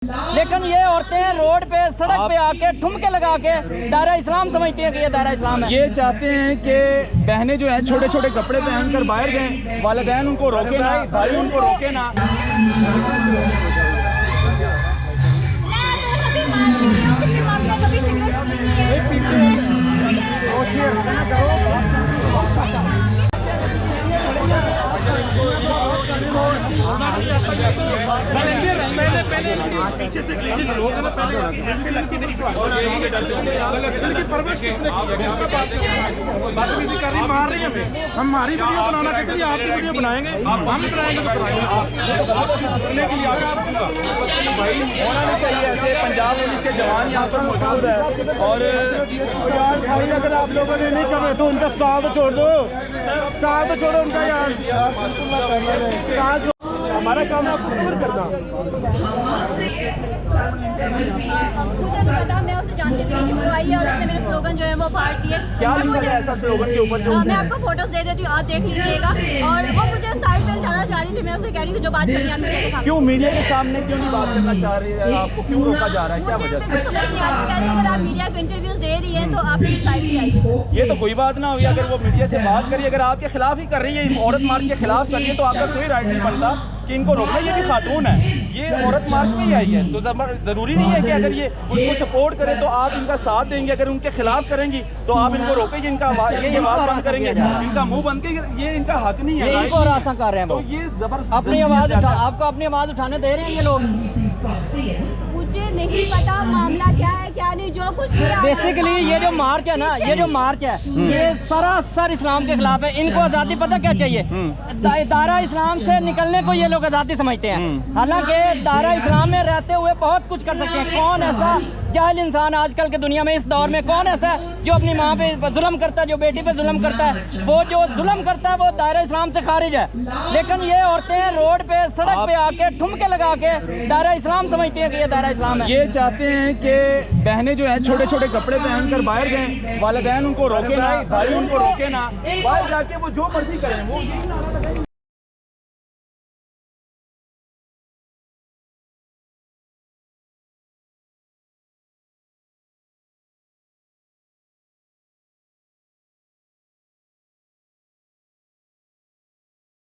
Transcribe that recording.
लेकिन ये औरतें रोड पे सड़क पे आके ठुमके लगा के दायरा इस्लाम समझती हैं कि ये दायरा इस्लाम है। ये चाहते हैं कि बहनें जो है छोटे छोटे कपड़े पहनकर बाहर जाएं, वालिदैन उनको रोके ना, भाई उनको रोके ना। पीछे से लोग ऐसे लगती है परवरिश किसने की है, मार रही है हम हमारी वीडियो बनाना कहते हैं, आपकी वीडियो बनाएंगे, हम बनाएंगे भाई होना नहीं चाहिए ऐसे। पंजाब पुलिस के जवान यहाँ पर मौजूद है और भाई अगर आप लोगों ने नहीं कर रहे तो उनका स्टाफ तो छोड़ दो, स्टाफ तो छोड़ो उनका यार। हमारा काम है आपको कवर करना। मुझे नहीं पता, मैं उसे जानती थी कि वो आई है और उसने मेरे स्लोगन जो है वो फाड़ दिए। क्या लिखा है ऐसा स्लोगन के ऊपर जो मैं आपको फोटोज दे देती हूँ, आप देख लीजिएगा। और वो मुझे साइड पे जाना चाह रही थी, मैं उसे कह रही हूँ जो बात करनी है क्यों मीडिया के सामने क्यों नहीं बात करना चाह रही है, आपको क्यों रोका जा रहा है, क्या मुझे वजह? बिल्कुल समझ नहीं आती। कह रही है अगर आप मीडिया को इंटरव्यूज दे रही है तो आप मेरी साइड पे आइए। ये तो कोई बात ना हुई अगर वो मीडिया से बात करिए, अगर आपके खिलाफ ही कर रही है, औरत मार्च के खिलाफ कर रही है तो आपका कोई राइट नहीं बनता कि इनको रोकना। ये भी खातून है, ये औरत मार्च में ही आई है, तो जरूरी नहीं है कि अगर ये उनको सपोर्ट करें तो आप इनका साथ देंगे। अगर उनके खिलाफ करेंगी तो आप इनको रोकेंगे, इनका ये आवाज बंद करेंगे, इनका मुंह बंद करेंगे। ये इनका हक नहीं है, इनको हरासा कर रहे हैं। तो ये जबरदस्त अपनी आवाज आपको अपनी आवाज उठाने दे रहे हैं ये लोग। मुझे नहीं पता मामला क्या है क्या नहीं, जो कुछ भी बेसिकली ये जो मार्च है ना, ये जो मार्च है ये सरासर इस्लाम के खिलाफ है। इनको आज़ादी पता क्या चाहिए? दायरा इस्लाम से निकलने को ये लोग आज़ादी समझते हैं। हालांकि दायरा इस्लाम में रहते हुए बहुत कुछ कर सकते हैं। कौन ऐसा जाहिल इंसान आजकल के दुनिया में, इस दौर में कौन ऐसा है जो अपनी माँ पे जुल्म करता है, जो बेटी पे जुल्म करता है? वो जो जुल्म करता है वो दायरा इस्लाम से खारिज है। लेकिन ये औरतें रोड पे सड़क पे आके ठुमके लगा के दायरा इस्लाम समझती हैं कि ये दायरा इस्लाम है। ये चाहते हैं कि बहनें जो है छोटे छोटे कपड़े पहनकर बाहर जाएं, वालिदैन उनको रोके ना, भाई उनको रोके ना, बाहर जाके वो जो मर्जी करें, वो